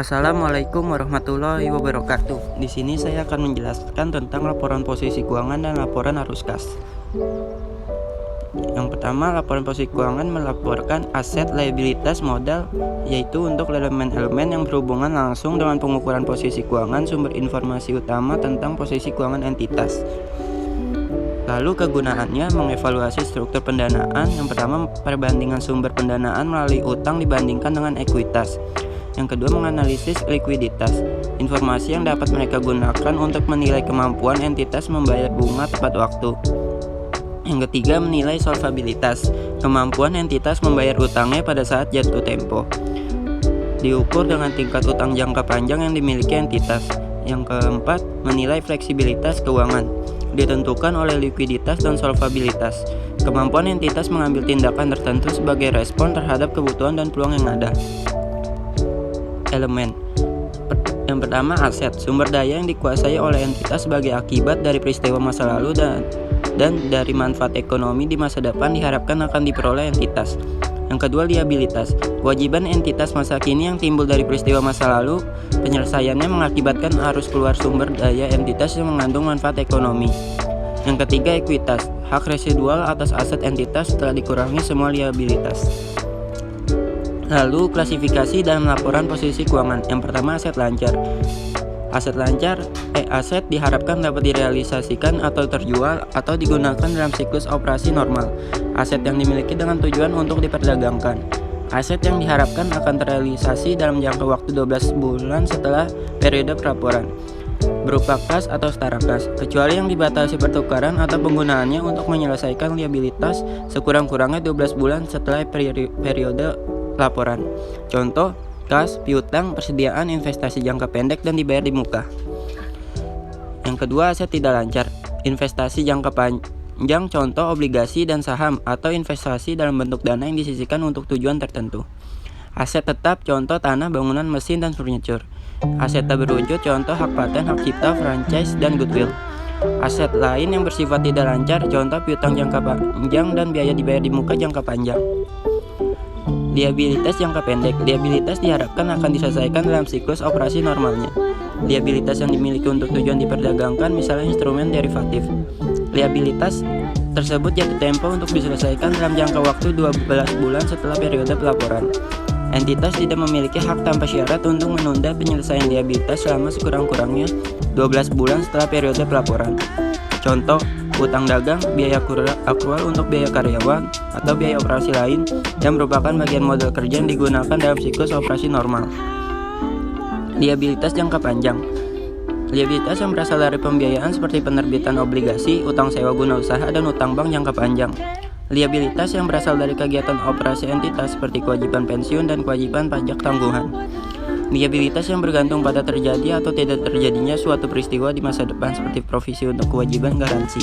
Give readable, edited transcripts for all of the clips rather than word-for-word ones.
Assalamualaikum warahmatullahi wabarakatuh. Di sini saya akan menjelaskan tentang laporan posisi keuangan dan laporan arus kas. Yang pertama, laporan posisi keuangan melaporkan aset, liabilitas, modal, yaitu untuk elemen-elemen yang berhubungan langsung dengan pengukuran posisi keuangan, sumber informasi utama tentang posisi keuangan entitas. Lalu kegunaannya mengevaluasi struktur pendanaan. Yang pertama, perbandingan sumber pendanaan melalui utang dibandingkan dengan ekuitas. Yang kedua, menganalisis likuiditas, informasi yang dapat mereka gunakan untuk menilai kemampuan entitas membayar bunga tepat waktu. Yang ketiga, menilai solvabilitas, kemampuan entitas membayar utangnya pada saat jatuh tempo, diukur dengan tingkat utang jangka panjang yang dimiliki entitas. Yang keempat, menilai fleksibilitas keuangan, ditentukan oleh likuiditas dan solvabilitas, kemampuan entitas mengambil tindakan tertentu sebagai respon terhadap kebutuhan dan peluang yang ada. Elemen. Yang pertama, aset, sumber daya yang dikuasai oleh entitas sebagai akibat dari peristiwa masa lalu dan dari manfaat ekonomi di masa depan diharapkan akan diperoleh entitas. Yang kedua, liabilitas, kewajiban entitas masa kini yang timbul dari peristiwa masa lalu, penyelesaiannya mengakibatkan arus keluar sumber daya entitas yang mengandung manfaat ekonomi. Yang ketiga, ekuitas, hak residual atas aset entitas setelah dikurangi semua liabilitas. Lalu klasifikasi dalam laporan posisi keuangan. Yang pertama, aset lancar. Aset diharapkan dapat direalisasikan atau terjual atau digunakan dalam siklus operasi normal. Aset yang dimiliki dengan tujuan untuk diperdagangkan. Aset yang diharapkan akan terrealisasi dalam jangka waktu 12 bulan setelah periode pelaporan, berupa kas atau setara kas, kecuali yang dibatasi pertukaran atau penggunaannya untuk menyelesaikan liabilitas sekurang-kurangnya 12 bulan setelah periode laporan. Contoh, kas, piutang, persediaan investasi jangka pendek dan dibayar di muka. Yang kedua, aset tidak lancar. Investasi jangka panjang, contoh obligasi dan saham, atau investasi dalam bentuk dana yang disisihkan untuk tujuan tertentu. Aset tetap, contoh tanah, bangunan, mesin, dan furniture. Aset tak berwujud, contoh hak paten, hak cipta, franchise, dan goodwill. Aset lain yang bersifat tidak lancar, contoh piutang jangka panjang dan biaya dibayar di muka jangka panjang. Liabilitas jangka pendek. Liabilitas diharapkan akan diselesaikan dalam siklus operasi normalnya. Liabilitas yang dimiliki untuk tujuan diperdagangkan, misalnya instrumen derivatif. Liabilitas tersebut jatuh tempo untuk diselesaikan dalam jangka waktu 12 bulan setelah periode pelaporan. Entitas tidak memiliki hak tanpa syarat untuk menunda penyelesaian liabilitas selama sekurang-kurangnya 12 bulan setelah periode pelaporan. Contoh, utang dagang, biaya akrual untuk biaya karyawan, atau biaya operasi lain yang merupakan bagian modal kerja yang digunakan dalam siklus operasi normal. Liabilitas jangka panjang. Liabilitas yang berasal dari pembiayaan seperti penerbitan obligasi, utang sewa guna usaha, dan utang bank jangka panjang. Liabilitas yang berasal dari kegiatan operasi entitas seperti kewajiban pensiun dan kewajiban pajak tanggungan. Liabilitas yang bergantung pada terjadi atau tidak terjadinya suatu peristiwa di masa depan seperti provisi untuk kewajiban garansi.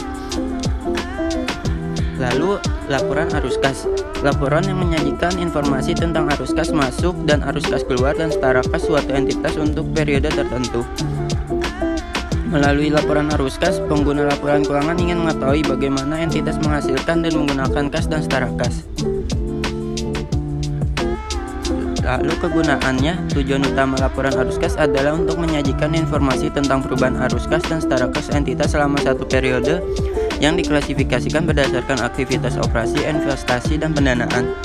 Lalu, laporan arus kas. Laporan yang menyajikan informasi tentang arus kas masuk dan arus kas keluar dan setara kas suatu entitas untuk periode tertentu. Melalui laporan arus kas, pengguna laporan keuangan ingin mengetahui bagaimana entitas menghasilkan dan menggunakan kas dan setara kas. Lalu kegunaannya, tujuan utama laporan arus kas adalah untuk menyajikan informasi tentang perubahan arus kas dan setara kas entitas selama satu periode yang diklasifikasikan berdasarkan aktivitas operasi, investasi, dan pendanaan.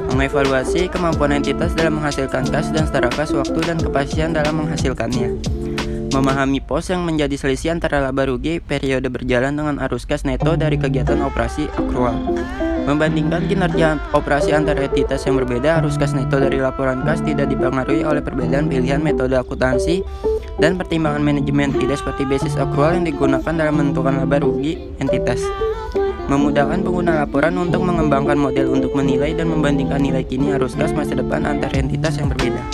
Mengevaluasi kemampuan entitas dalam menghasilkan kas dan setara kas, waktu dan kepastian dalam menghasilkannya. Memahami pos yang menjadi selisih antara laba rugi periode berjalan dengan arus kas neto dari kegiatan operasi akrual. Membandingkan kinerja operasi antar entitas yang berbeda, arus kas neto dari laporan kas tidak dipengaruhi oleh perbedaan pilihan metode akuntansi dan pertimbangan manajemen, tidak seperti basis akrual yang digunakan dalam menentukan laba rugi entitas. Memudahkan pengguna laporan untuk mengembangkan model untuk menilai dan membandingkan nilai kini arus kas masa depan antar entitas yang berbeda.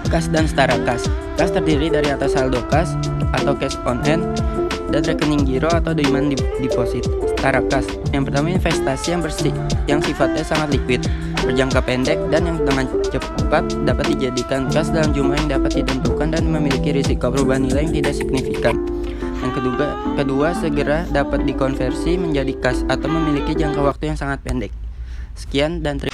Kas dan setara kas. Kas terdiri dari atas saldo kas atau cash on hand dan rekening giro atau demand deposit. Setara kas. Yang pertama, investasi yang sifatnya sangat liquid, berjangka pendek, dan yang dengan cepat dapat dijadikan kas dalam jumlah yang dapat ditentukan dan memiliki risiko perubahan nilai yang tidak signifikan. Yang kedua segera dapat dikonversi menjadi kas atau memiliki jangka waktu yang sangat pendek. Sekian dan terima kasih.